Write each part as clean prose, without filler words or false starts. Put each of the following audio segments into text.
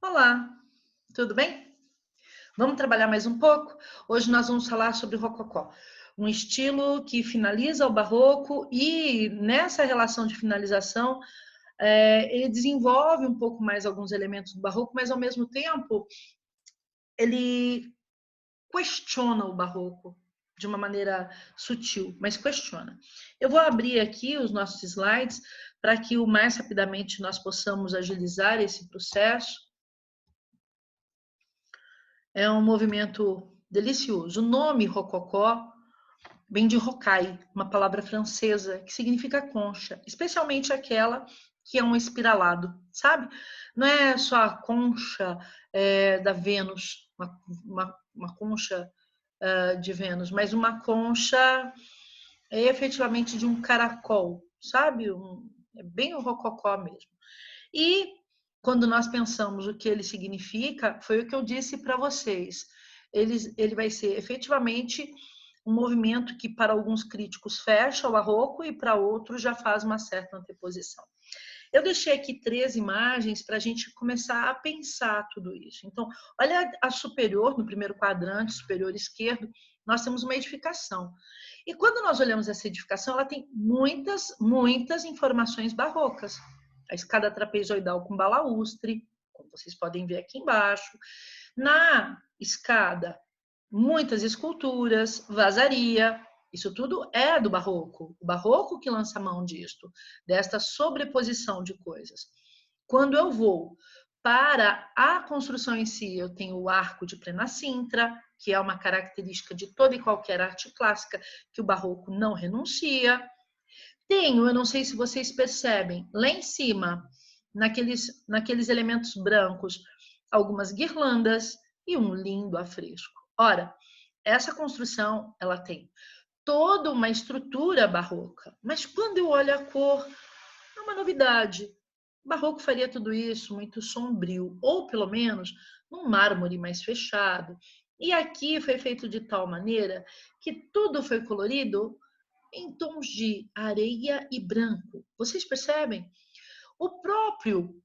Olá, tudo bem? Vamos trabalhar mais um pouco? Hoje nós vamos falar sobre o rococó, um estilo que finaliza o barroco e nessa relação de finalização ele desenvolve um pouco mais alguns elementos do barroco, mas ao mesmo tempo ele questiona o barroco de uma maneira sutil, mas questiona. Eu vou abrir aqui os nossos slides para que o mais rapidamente nós possamos agilizar esse processo. É um movimento delicioso. O nome rococó vem de rocaille, uma palavra francesa que significa concha, especialmente aquela que é um espiralado, sabe? Não é só a concha da Vênus, uma concha de Vênus, mas uma concha efetivamente de um caracol, sabe? É bem o rococó mesmo. E quando nós pensamos o que ele significa, foi o que eu disse para vocês. Ele vai ser efetivamente um movimento que para alguns críticos fecha o barroco e para outros já faz uma certa anteposição. Eu deixei aqui 3 imagens para a gente começar a pensar tudo isso. Então, olha a superior, no primeiro quadrante, superior esquerdo, nós temos uma edificação. E quando nós olhamos essa edificação, ela tem muitas informações barrocas. A escada trapezoidal com balaustre, como vocês podem ver aqui embaixo. Na escada, muitas esculturas, vazaria. Isso tudo é do barroco. O barroco que lança a mão disto, desta sobreposição de coisas. Quando eu vou para a construção em si, eu tenho o arco de plena cintra, que é uma característica de toda e qualquer arte clássica que o barroco não renuncia. Tenho, eu não sei se vocês percebem, lá em cima, naqueles elementos brancos, algumas guirlandas e um lindo afresco. Ora, essa construção, ela tem toda uma estrutura barroca, mas quando eu olho a cor, é uma novidade. O barroco faria tudo isso muito sombrio, ou pelo menos num mármore mais fechado. E aqui foi feito de tal maneira que tudo foi colorido em tons de areia e branco. Vocês percebem? O próprio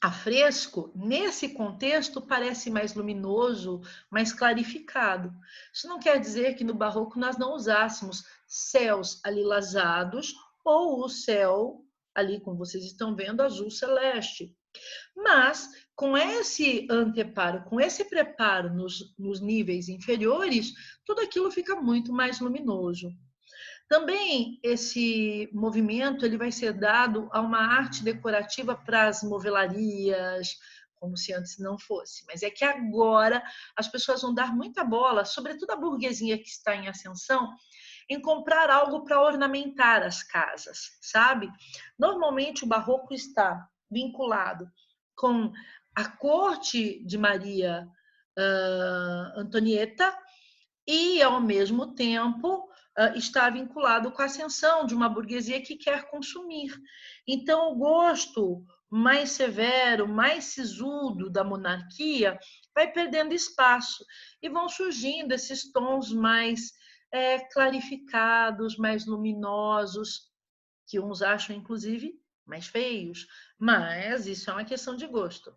afresco, nesse contexto, parece mais luminoso, mais clarificado. Isso não quer dizer que no barroco nós não usássemos céus alilasados ou o céu, ali como vocês estão vendo, azul celeste. Mas, com esse anteparo, com esse preparo nos níveis inferiores, tudo aquilo fica muito mais luminoso. Também esse movimento ele vai ser dado a uma arte decorativa para as movelarias, como se antes não fosse. Mas é que agora as pessoas vão dar muita bola, sobretudo a burguesia que está em ascensão, em comprar algo para ornamentar as casas, sabe? Normalmente o barroco está vinculado com a corte de Maria Antonieta e, ao mesmo tempo, está vinculado com a ascensão de uma burguesia que quer consumir. Então, o gosto mais severo, mais sisudo da monarquia vai perdendo espaço e vão surgindo esses tons mais clarificados, mais luminosos, que uns acham, inclusive, mais feios, mas isso é uma questão de gosto.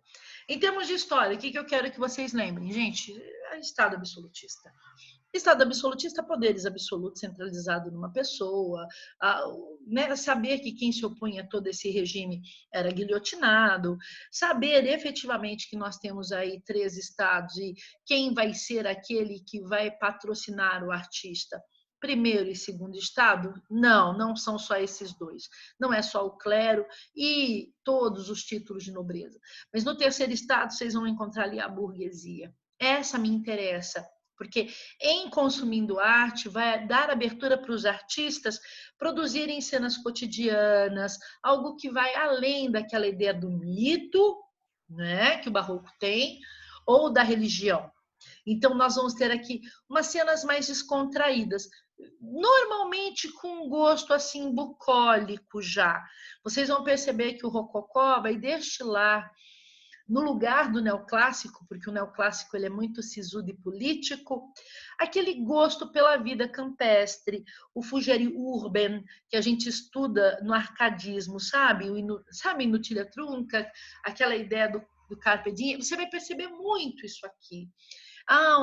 Em termos de história, o que eu quero que vocês lembrem? Gente, é Estado absolutista. Estado absolutista, poderes absolutos centralizados numa pessoa, né? Saber que quem se opunha a todo esse regime era guilhotinado, saber efetivamente que nós temos aí 3 estados e quem vai ser aquele que vai patrocinar o artista. Primeiro e segundo estado? Não, não são só esses 2. Não é só o clero e todos os títulos de nobreza. Mas no terceiro estado vocês vão encontrar ali a burguesia. Essa me interessa, porque em consumindo arte vai dar abertura para os artistas produzirem cenas cotidianas, algo que vai além daquela ideia do mito, né, que o barroco tem, ou da religião. Então nós vamos ter aqui umas cenas mais descontraídas, normalmente com um gosto assim bucólico já. Vocês vão perceber que o rococó vai destilar no lugar do neoclássico, porque o neoclássico ele é muito sisudo e político, aquele gosto pela vida campestre, o fugere urban, que a gente estuda no arcadismo, sabe? Sabe, Inutilha Trunca, aquela ideia do Carpe Diem, você vai perceber muito isso aqui. Há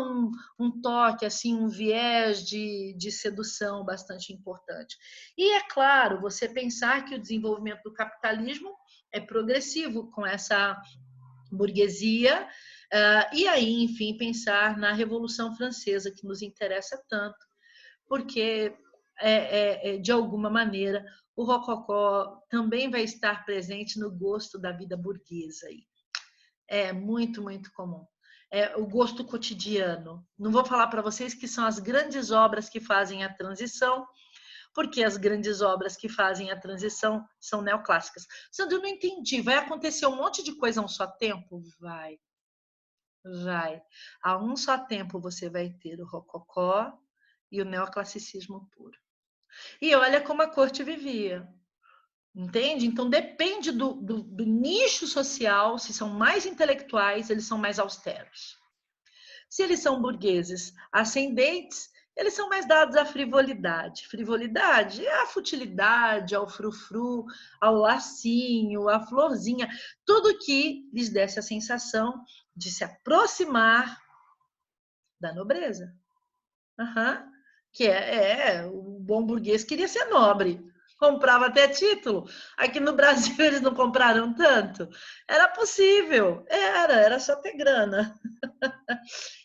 um toque, assim, um viés de sedução bastante importante. E é claro, você pensar que o desenvolvimento do capitalismo é progressivo com essa burguesia, e aí, enfim, pensar na Revolução Francesa, que nos interessa tanto, porque, de alguma maneira, o rococó também vai estar presente no gosto da vida burguesa. É muito, muito comum. É o gosto cotidiano. Não vou falar para vocês que são as grandes obras que fazem a transição, porque as grandes obras que fazem a transição são neoclássicas. Sandro, eu não entendi. Vai acontecer um monte de coisa a um só tempo? Vai. Vai. A um só tempo você vai ter o rococó e o neoclassicismo puro. E olha como a corte vivia. Entende? Então depende do nicho social, se são mais intelectuais, eles são mais austeros. Se eles são burgueses ascendentes, eles são mais dados à frivolidade. Frivolidade é a futilidade, ao frufru, ao lacinho, à florzinha, tudo que lhes desse a sensação de se aproximar da nobreza. Uhum. Que o bom burguês queria ser nobre, comprava até título. Aqui no Brasil eles não compraram tanto. Era possível, era só ter grana.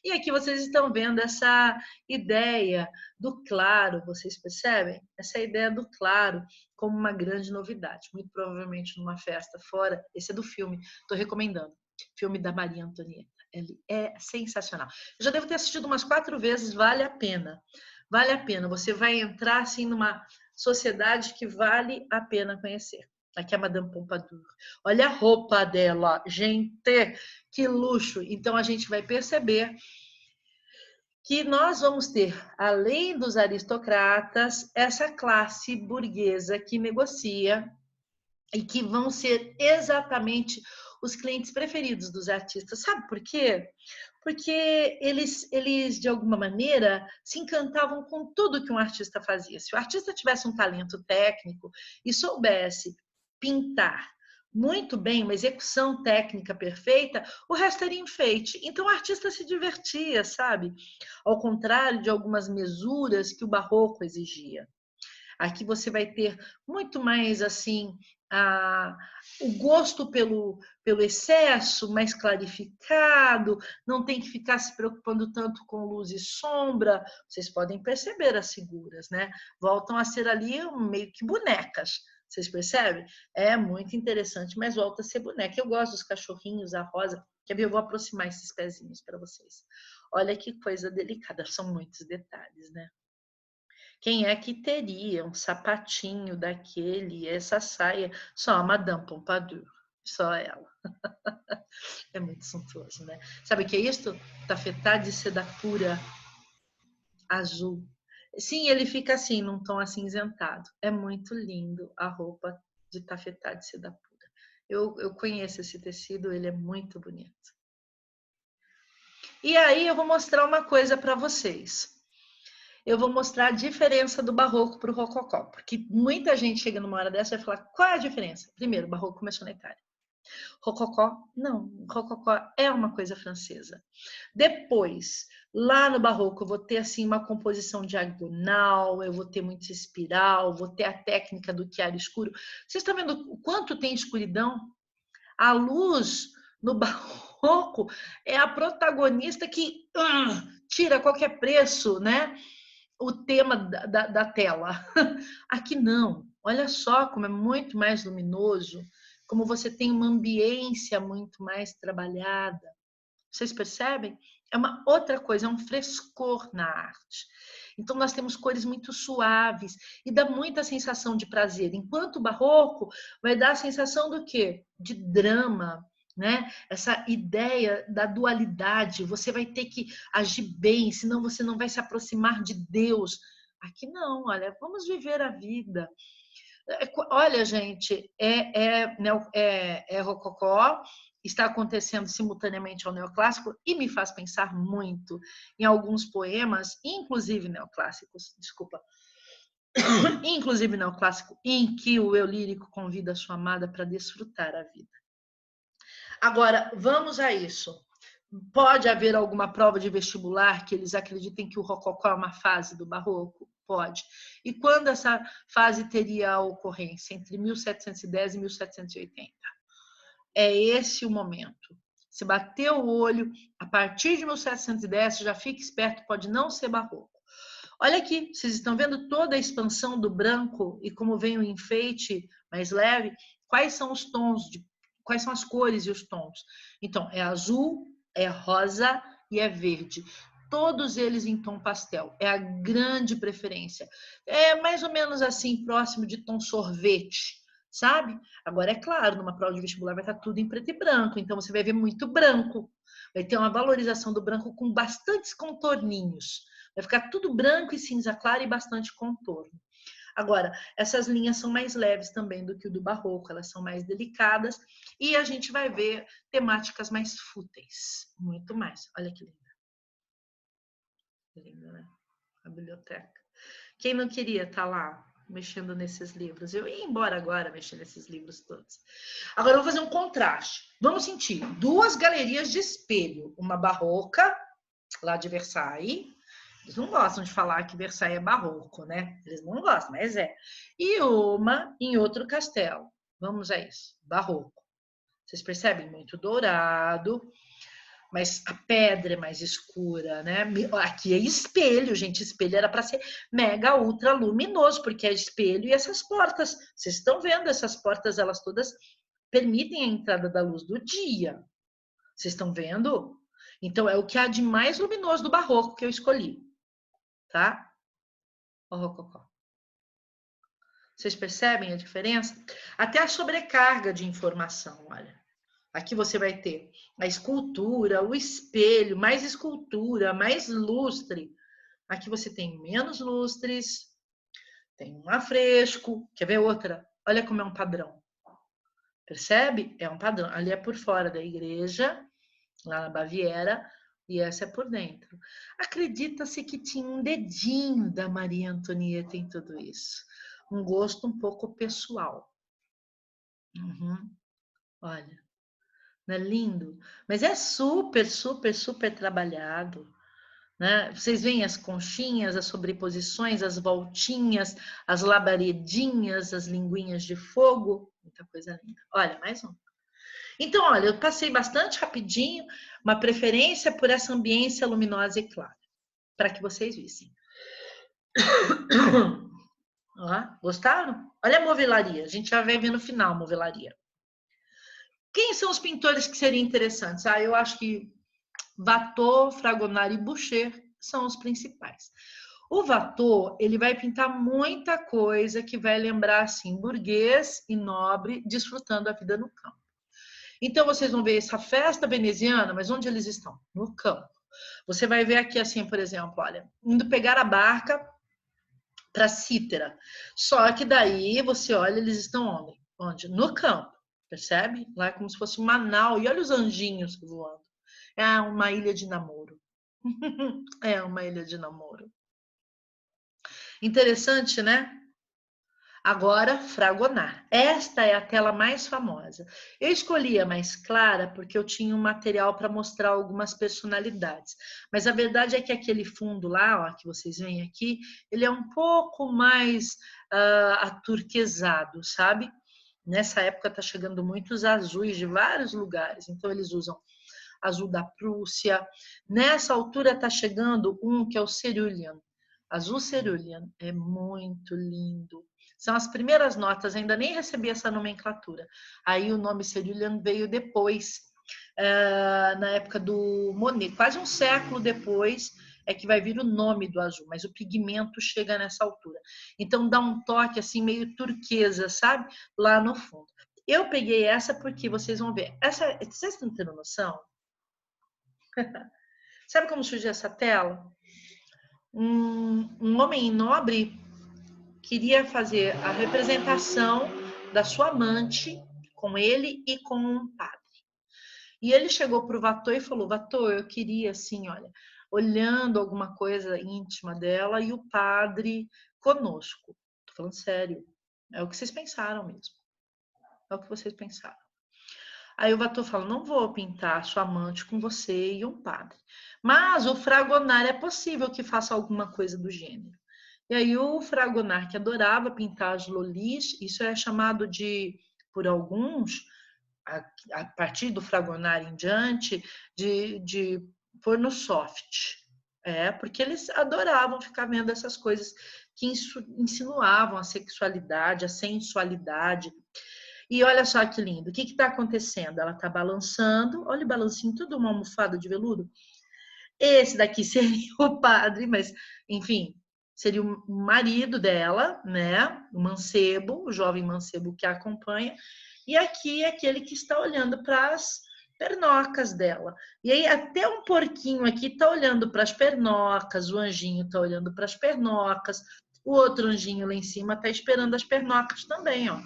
E aqui vocês estão vendo essa ideia do claro, vocês percebem? Essa ideia do claro como uma grande novidade. Muito provavelmente numa festa fora, esse é do filme, estou recomendando, filme da Maria Antonieta. Ele é sensacional. Eu já devo ter assistido umas 4 vezes, vale a pena. Vale a pena. Você vai entrar assim numa sociedade que vale a pena conhecer. Aqui é a Madame Pompadour. Olha a roupa dela, gente, que luxo. Então a gente vai perceber que nós vamos ter, além dos aristocratas, essa classe burguesa que negocia e que vão ser exatamente os clientes preferidos dos artistas. Sabe por quê? Porque eles, de alguma maneira, se encantavam com tudo que um artista fazia. Se o artista tivesse um talento técnico e soubesse pintar muito bem, uma execução técnica perfeita, o resto era enfeite. Então o artista se divertia, sabe? Ao contrário de algumas mesuras que o barroco exigia. Aqui você vai ter muito mais assim o gosto pelo excesso, mais clarificado, não tem que ficar se preocupando tanto com luz e sombra. Vocês podem perceber as figuras, né? Voltam a ser ali meio que bonecas. Vocês percebem? É muito interessante, mas volta a ser boneca. Eu gosto dos cachorrinhos, a rosa. Quer ver? Eu vou aproximar esses pezinhos para vocês. Olha que coisa delicada, são muitos detalhes, né? Quem é que teria um sapatinho daquele, essa saia? Só a Madame Pompadour, só ela. É muito suntuoso, né? Sabe o que é isso? Tafetá de seda pura, azul. Sim, ele fica assim, num tom acinzentado. É muito lindo a roupa de tafetá de seda pura. Eu conheço esse tecido, ele é muito bonito. E aí eu vou mostrar uma coisa para vocês. Eu vou mostrar a diferença do barroco para o rococó, porque muita gente chega numa hora dessa e vai falar, qual é a diferença? Primeiro, o barroco começou na Itália. Rococó, não. Rococó é uma coisa francesa. Depois, lá no barroco, eu vou ter assim uma composição diagonal, eu vou ter muita espiral, vou ter a técnica do chiaro escuro. Vocês estão vendo o quanto tem escuridão? A luz no barroco é a protagonista que tira a qualquer preço, né? O tema da tela. Aqui não. Olha só como é muito mais luminoso, como você tem uma ambiência muito mais trabalhada. Vocês percebem? É uma outra coisa, é um frescor na arte. Então nós temos cores muito suaves e dá muita sensação de prazer. Enquanto o barroco vai dar a sensação do quê? De drama, né? Essa ideia da dualidade, você vai ter que agir bem, senão você não vai se aproximar de Deus. Aqui não, olha, vamos viver a vida. Olha, gente, é rococó, está acontecendo simultaneamente ao neoclássico e me faz pensar muito em alguns poemas, inclusive neoclássicos, desculpa, inclusive neoclássico, em que o eu lírico convida a sua amada para desfrutar a vida. Agora, vamos a isso. Pode haver alguma prova de vestibular que eles acreditem que o rococó é uma fase do barroco? Pode. E quando essa fase teria a ocorrência? Entre 1710 e 1780. É esse o momento. Se bater o olho, a partir de 1710, já fique esperto, pode não ser barroco. Olha aqui, vocês estão vendo toda a expansão do branco e como vem o enfeite mais leve? Quais são os tons, quais são as cores e os tons? Então, é azul, é rosa e é verde. Todos eles em tom pastel. É a grande preferência. É mais ou menos assim, próximo de tom sorvete, sabe? Agora, é claro, numa prova de vestibular vai estar tudo em preto e branco, então você vai ver muito branco. Vai ter uma valorização do branco com bastantes contorninhos. Vai ficar tudo branco e cinza claro e bastante contorno. Agora, essas linhas são mais leves também do que o do barroco, elas são mais delicadas e a gente vai ver temáticas mais fúteis, muito mais. Olha que linda. Linda, né? A biblioteca. Quem não queria estar lá mexendo nesses livros? Eu ia embora agora mexendo nesses livros todos. Agora vamos fazer um contraste. Vamos sentir duas galerias de espelho, uma barroca, lá de Versailles. Eles não gostam de falar que Versailles é barroco, né? Eles não gostam, mas é. E uma em outro castelo. Vamos a isso. Barroco. Vocês percebem? Muito dourado, mas a pedra é mais escura, né? Aqui é espelho, gente. Espelho era para ser mega ultra luminoso, porque é espelho e essas portas. Vocês estão vendo essas portas, elas todas permitem a entrada da luz do dia. Vocês estão vendo? Então é o que há de mais luminoso do barroco que eu escolhi, tá? O rococó. Vocês percebem a diferença? Até a sobrecarga de informação, olha. Aqui você vai ter a escultura, o espelho, mais escultura, mais lustre. Aqui você tem menos lustres, tem um afresco. Quer ver outra? Olha como é um padrão. Percebe? É um padrão. Ali é por fora da igreja, lá na Baviera, e essa é por dentro. Acredita-se que tinha um dedinho da Maria Antonieta em tudo isso. Um gosto um pouco pessoal. Uhum. Olha, não é lindo? Mas é super, super, super trabalhado. Né? Vocês veem as conchinhas, as sobreposições, as voltinhas, as labaredinhas, as linguinhas de fogo. Muita coisa linda. Olha, mais um. Então, olha, eu passei bastante rapidinho, uma preferência por essa ambiência luminosa e clara, para que vocês vissem. Ó, gostaram? Olha a movelaria, a gente já vai ver no final a movelaria. Quem são os pintores que seriam interessantes? Eu acho que Watteau, Fragonard e Boucher são os principais. O Watteau, ele vai pintar muita coisa que vai lembrar, assim, burguês e nobre desfrutando a vida no campo. Então, vocês vão ver essa festa veneziana, mas onde eles estão? No campo. Você vai ver aqui, assim, por exemplo, olha, indo pegar a barca para Cítera. Só que daí, você olha, eles estão onde? Onde? No campo, percebe? Lá é como se fosse Manaus. E olha os anjinhos voando. É uma ilha de namoro. É uma ilha de namoro. Interessante, né? Agora, Fragonard. Esta é a tela mais famosa. Eu escolhi a mais clara porque eu tinha um material para mostrar algumas personalidades. Mas a verdade é que aquele fundo lá, ó, que vocês veem aqui, ele é um pouco mais aturquesado, sabe? Nessa época está chegando muitos azuis de vários lugares. Então, eles usam azul da Prússia. Nessa altura está chegando um que é o Cerulean. Azul Cerulean é muito lindo. São as primeiras notas, ainda nem recebi essa nomenclatura. Aí o nome Cerulean veio depois, na época do Monet, quase um século depois é que vai vir o nome do azul, mas o pigmento chega nessa altura. Então dá um toque assim meio turquesa, sabe? Lá no fundo. Eu peguei essa porque vocês vão ver. Vocês estão tendo noção? Sabe como surgiu essa tela? Um homem nobre queria fazer a representação da sua amante com ele e com um padre. E ele chegou para o Watteau e falou: Watteau, eu queria assim, olha, olhando alguma coisa íntima dela e o padre conosco. Tô falando sério. É o que vocês pensaram mesmo. É o que vocês pensaram. Aí o Watteau fala, não vou pintar sua amante com você e um padre. Mas o Fragonard é possível que faça alguma coisa do gênero. E aí o Fragonard, que adorava pintar as lolis, isso é chamado de, por alguns, a partir do Fragonard em diante, de porno soft. Porque eles adoravam ficar vendo essas coisas que insinuavam a sexualidade, a sensualidade. E olha só que lindo, o que está acontecendo? Ela está balançando, olha o balancinho, tudo uma almofada de veludo. Esse daqui seria o padre, mas, enfim, seria o marido dela, né? O mancebo, o jovem mancebo que a acompanha. E aqui é aquele que está olhando para as pernocas dela. E aí até um porquinho aqui está olhando para as pernocas, o anjinho está olhando para as pernocas, o outro anjinho lá em cima está esperando as pernocas também, ó.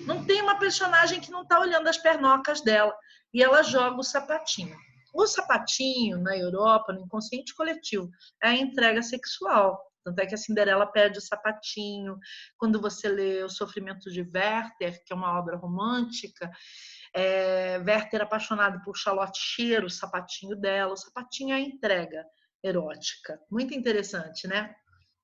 Não tem uma personagem que não está olhando as pernocas dela. E ela joga o sapatinho. O sapatinho, na Europa, no inconsciente coletivo, é a entrega sexual. Tanto é que a Cinderela perde o sapatinho. Quando você lê O Sofrimento de Werther, que é uma obra romântica, Werther apaixonado por Charlotte cheira o sapatinho dela. O sapatinho é a entrega erótica. Muito interessante, né?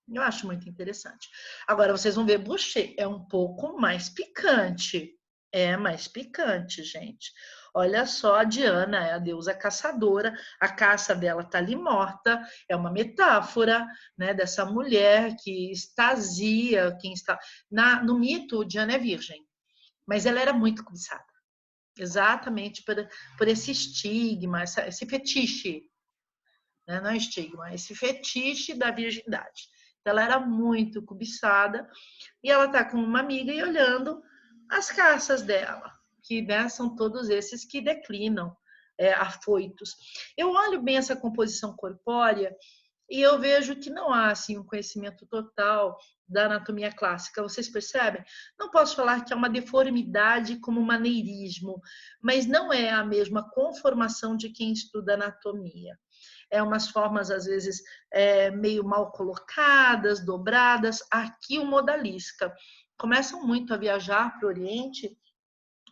Eu acho muito interessante. Agora, vocês vão ver, Boucher é um pouco mais picante. É mais picante, gente. Olha só, a Diana é a deusa caçadora, a caça dela tá ali morta, é uma metáfora, né, dessa mulher que extasia quem está... no mito, Diana é virgem, mas ela era muito cobiçada, exatamente por esse estigma, esse fetiche, né? Não é estigma, esse fetiche da virgindade. Ela era muito cobiçada e ela está com uma amiga e olhando as caças dela, que, né, são todos esses que declinam, afoitos. Eu olho bem essa composição corpórea e eu vejo que não há assim, um conhecimento total da anatomia clássica. Vocês percebem? Não posso falar que é uma deformidade como maneirismo, mas não é a mesma conformação de quem estuda anatomia. Umas formas, às vezes, meio mal colocadas, dobradas. Aqui o modalisca. Começam muito a viajar para o Oriente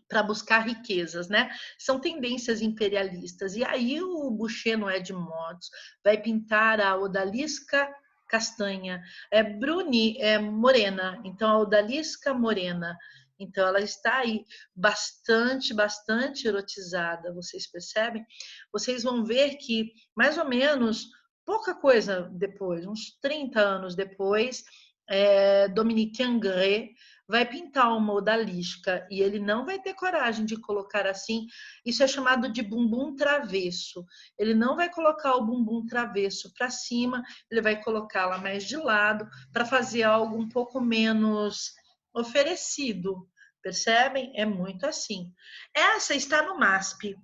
para buscar riquezas, né? São tendências imperialistas. E aí o Boucher, no Edmonds, vai pintar a odalisca castanha. Bruni é morena, então a odalisca morena. Então ela está aí bastante erotizada, vocês percebem? Vocês vão ver que mais ou menos pouca coisa depois, uns 30 anos depois, Dominique Ingres vai pintar uma odalisca e ele não vai ter coragem de colocar assim, isso é chamado de bumbum travesso. Ele não vai colocar o bumbum travesso para cima, ele vai colocá-la mais de lado para fazer algo um pouco menos oferecido. Percebem? É muito assim. Essa está no MASP.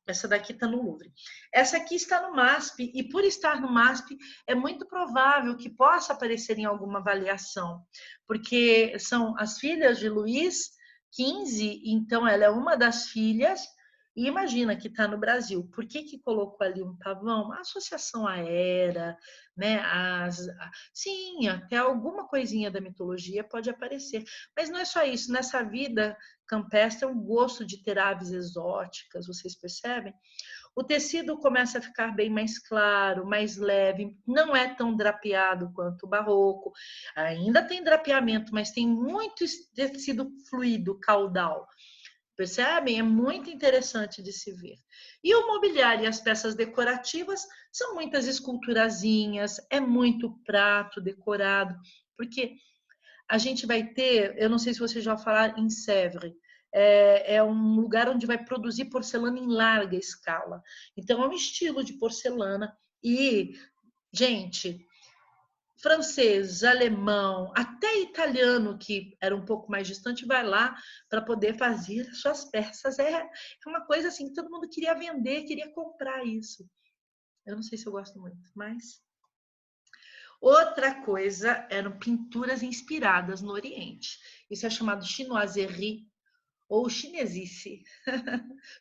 Essa daqui está no Louvre. Essa aqui está no MASP, e por estar no MASP, é muito provável que possa aparecer em alguma avaliação, porque são as filhas de Luís XV, então ela é uma das filhas, e imagina que está no Brasil. Por que colocou ali um pavão? A associação à era, né? Sim, até alguma coisinha da mitologia pode aparecer. Mas não é só isso. Nessa vida campestre é um gosto de ter aves exóticas, vocês percebem? O tecido começa a ficar bem mais claro, mais leve, não é tão drapeado quanto o barroco. Ainda tem drapeamento, mas tem muito tecido fluido, caudal. Percebem? É muito interessante de se ver. E o mobiliário e as peças decorativas são muitas esculturazinhas, é muito prato decorado, porque a gente vai ter, eu não sei se vocês já falaram em Sèvres, é um lugar onde vai produzir porcelana em larga escala. Então, é um estilo de porcelana e, gente, francês, alemão, até italiano, que era um pouco mais distante, vai lá para poder fazer suas peças. É uma coisa assim, todo mundo queria vender, queria comprar isso. Eu não sei se eu gosto muito, mas... Outra coisa eram pinturas inspiradas no Oriente. Isso é chamado chinoiserie ou chinesice.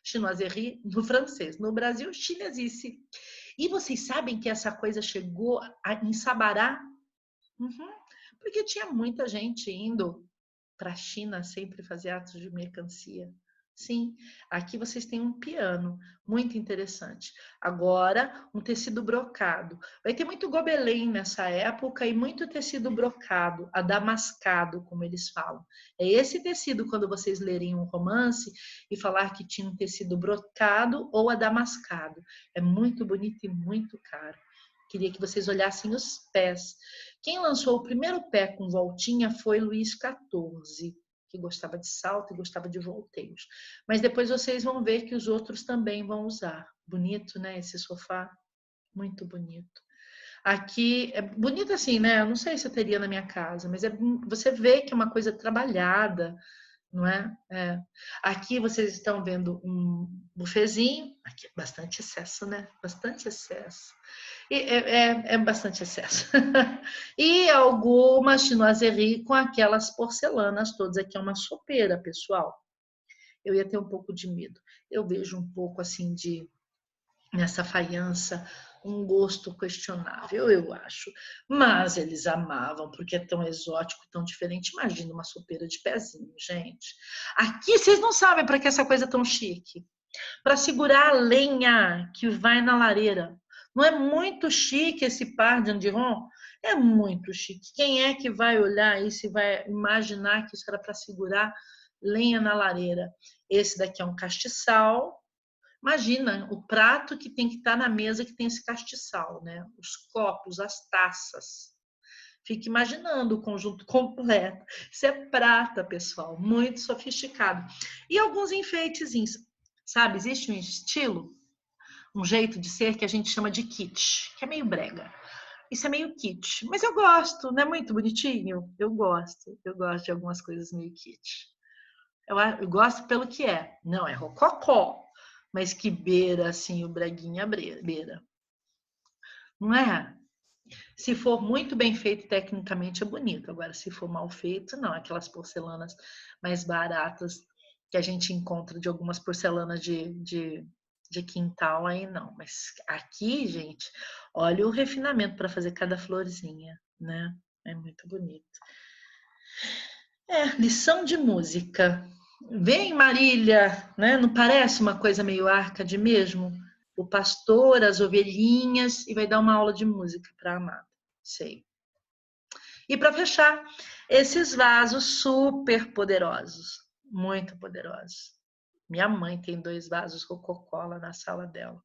Chinoiserie no francês. No Brasil, chinesice. E vocês sabem que essa coisa chegou em Sabará? Uhum. Porque tinha muita gente indo para a China sempre fazer atos de mercancia. Sim, aqui vocês têm um piano, muito interessante. Agora, um tecido brocado. Vai ter muito gobelém nessa época e muito tecido brocado, adamascado, como eles falam. É esse tecido, quando vocês lerem um romance e falar que tinha um tecido brocado ou adamascado. É muito bonito e muito caro. Queria que vocês olhassem os pés. Quem lançou o primeiro pé com voltinha foi Luís XIV, que gostava de salto e gostava de volteios. Mas depois vocês vão ver que os outros também vão usar. Bonito, né? Esse sofá, muito bonito. Aqui é bonito assim, né? Eu não sei se eu teria na minha casa, mas você vê que é uma coisa trabalhada, não é? É. Aqui vocês estão vendo um bufezinho. Aqui é bastante excesso, né? Bastante excesso. E é bastante excesso. E algumas chinoiserie com aquelas porcelanas todas. Aqui é uma sopeira, pessoal. Eu ia ter um pouco de medo. Eu vejo um pouco assim de nessa faiança um gosto questionável, eu acho. Mas eles amavam, porque é tão exótico, tão diferente. Imagina uma sopeira de pezinho, gente. Aqui vocês não sabem para que essa coisa é tão chique. Para segurar a lenha que vai na lareira. Não é muito chique esse par de andiron? É muito chique. Quem é que vai olhar isso e vai imaginar que isso era para segurar lenha na lareira? Esse daqui é um castiçal. Imagina o prato que tem que estar na mesa que tem esse castiçal, né? Os copos, as taças. Fique imaginando o conjunto completo. Isso é prata, pessoal, muito sofisticado. E alguns enfeitezinhos. Sabe, existe um estilo, um jeito de ser que a gente chama de kitsch, que é meio brega. Isso é meio kitsch, mas eu gosto, não é muito bonitinho? Eu gosto de algumas coisas meio kitsch. Eu gosto pelo que é. Não é rococó, mas que beira assim o breguinha beira. Não é? Se for muito bem feito tecnicamente é bonito. Agora, se for mal feito, não. Aquelas porcelanas mais baratas que a gente encontra de algumas porcelanas de quintal aí não. Mas aqui, gente, olha o refinamento para fazer cada florzinha, né? É muito bonito. É, lição de música. Vem, Marília, né? Não parece uma coisa meio arcade mesmo? O pastor, as ovelhinhas, e vai dar uma aula de música para a amada. Sei. E para fechar, esses vasos super poderosos, muito poderosos. Minha mãe tem 2 vasos rococó lá na sala dela.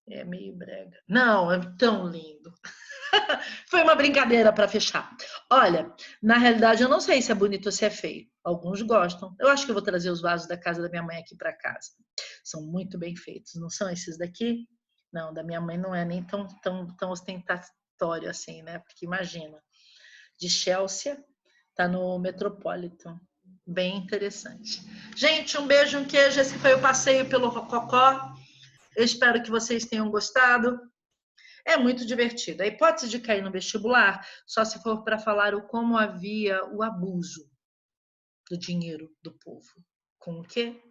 É meio brega. Não, é tão lindo. Foi uma brincadeira para fechar. Olha, na realidade eu não sei se é bonito ou se é feio. Alguns gostam. Eu acho que eu vou trazer os vasos da casa da minha mãe aqui para casa. São muito bem feitos. Não são esses daqui? Não, da minha mãe não é nem tão ostentatório assim, né? Porque imagina, de Chelsea tá no Metropolitan. Bem interessante. Gente, um beijo, um queijo. Esse foi o passeio pelo Rococó. Eu espero que vocês tenham gostado. É muito divertido. A hipótese de cair no vestibular só se for para falar o como havia o abuso do dinheiro do povo. Com o quê?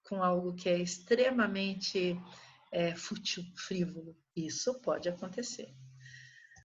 Com algo que é extremamente fútil, frívolo. Isso pode acontecer.